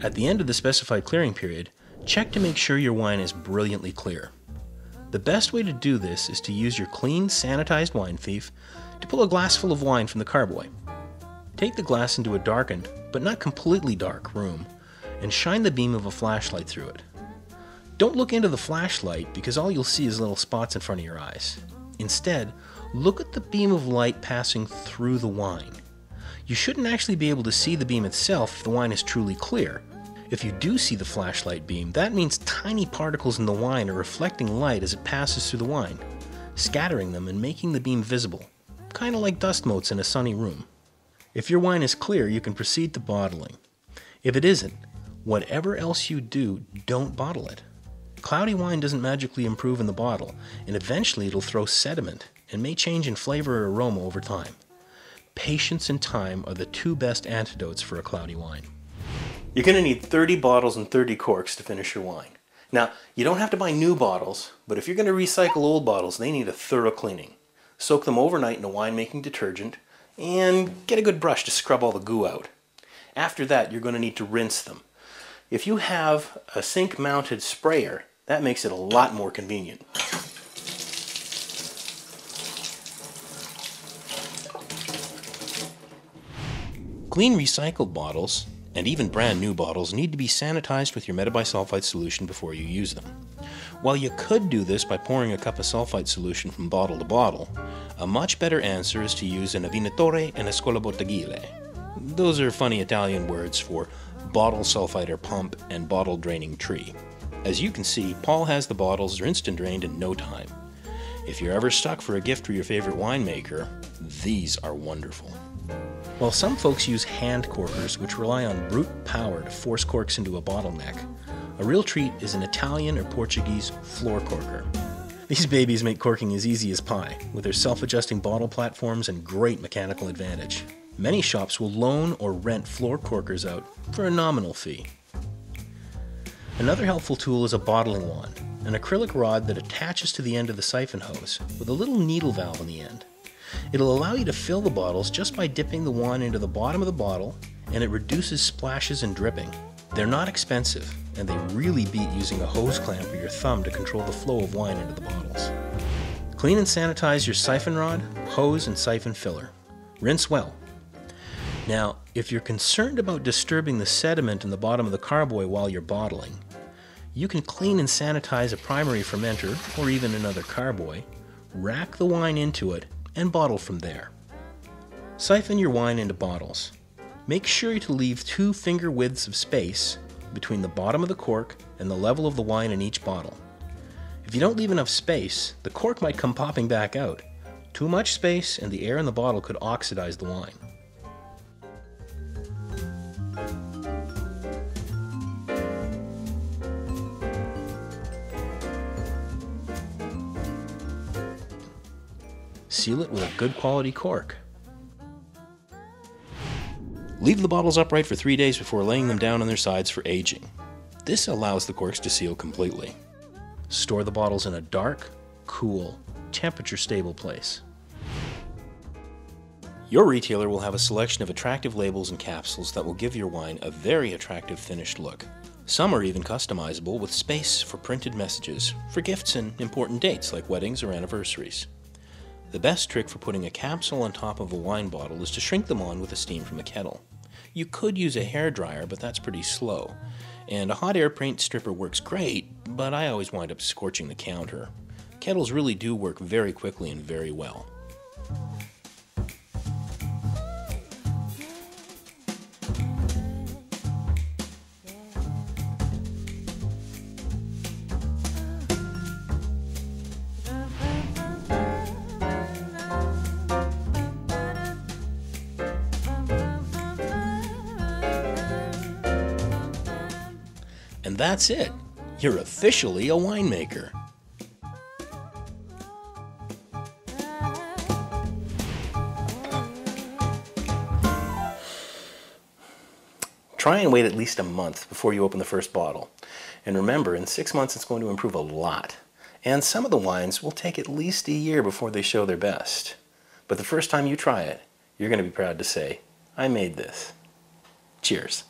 At the end of the specified clearing period, check to make sure your wine is brilliantly clear. The best way to do this is to use your clean, sanitized wine thief to pull a glass full of wine from the carboy. Take the glass into a darkened, but not completely dark, room and shine the beam of a flashlight through it. Don't look into the flashlight because all you'll see is little spots in front of your eyes. Instead, look at the beam of light passing through the wine. You shouldn't actually be able to see the beam itself if the wine is truly clear. If you do see the flashlight beam, that means tiny particles in the wine are reflecting light as it passes through the wine, scattering them and making the beam visible, kind of like dust motes in a sunny room. If your wine is clear, you can proceed to bottling. If it isn't, whatever else you do, don't bottle it. Cloudy wine doesn't magically improve in the bottle, and eventually it'll throw sediment and may change in flavor or aroma over time. Patience and time are the two best antidotes for a cloudy wine. You're going to need 30 bottles and 30 corks to finish your wine. Now, you don't have to buy new bottles, but if you're going to recycle old bottles, they need a thorough cleaning. Soak them overnight in a winemaking detergent, and get a good brush to scrub all the goo out. After that, you're going to need to rinse them. If you have a sink-mounted sprayer, that makes it a lot more convenient. Clean recycled bottles, and even brand new bottles, need to be sanitized with your metabisulfite solution before you use them. While you could do this by pouring a cup of sulfite solution from bottle to bottle, a much better answer is to use an avvinatore and a scolabottiglie. Those are funny Italian words for bottle sulfiter pump and bottle draining tree. As you can see, Paul has the bottles rinsed and drained in no time. If you're ever stuck for a gift for your favorite winemaker, these are wonderful. While some folks use hand corkers, which rely on brute power to force corks into a bottleneck, a real treat is an Italian or Portuguese floor corker. These babies make corking as easy as pie, with their self-adjusting bottle platforms and great mechanical advantage. Many shops will loan or rent floor corkers out for a nominal fee. Another helpful tool is a bottling wand, an acrylic rod that attaches to the end of the siphon hose with a little needle valve on the end. It'll allow you to fill the bottles just by dipping the wand into the bottom of the bottle, and it reduces splashes and dripping. They're not expensive, and they really beat using a hose clamp or your thumb to control the flow of wine into the bottles. Clean and sanitize your siphon rod, hose, and siphon filler. Rinse well. Now, if you're concerned about disturbing the sediment in the bottom of the carboy while you're bottling, you can clean and sanitize a primary fermenter, or even another carboy, rack the wine into it, and bottle from there. Siphon your wine into bottles. Make sure to leave 2 finger widths of space between the bottom of the cork and the level of the wine in each bottle. If you don't leave enough space, the cork might come popping back out. Too much space and the air in the bottle could oxidize the wine. Seal it with a good quality cork. Leave the bottles upright for 3 days before laying them down on their sides for aging. This allows the corks to seal completely. Store the bottles in a dark, cool, temperature-stable place. Your retailer will have a selection of attractive labels and capsules that will give your wine a very attractive finished look. Some are even customizable with space for printed messages for gifts and important dates like weddings or anniversaries. The best trick for putting a capsule on top of a wine bottle is to shrink them on with the steam from a kettle. You could use a hairdryer, but that's pretty slow. And a hot air paint stripper works great, but I always wind up scorching the counter. Kettles really do work very quickly and very well. And that's it. You're officially a winemaker. Try and wait at least a month before you open the first bottle. And remember, in 6 months it's going to improve a lot. And some of the wines will take at least a year before they show their best. But the first time you try it, you're going to be proud to say, I made this. Cheers.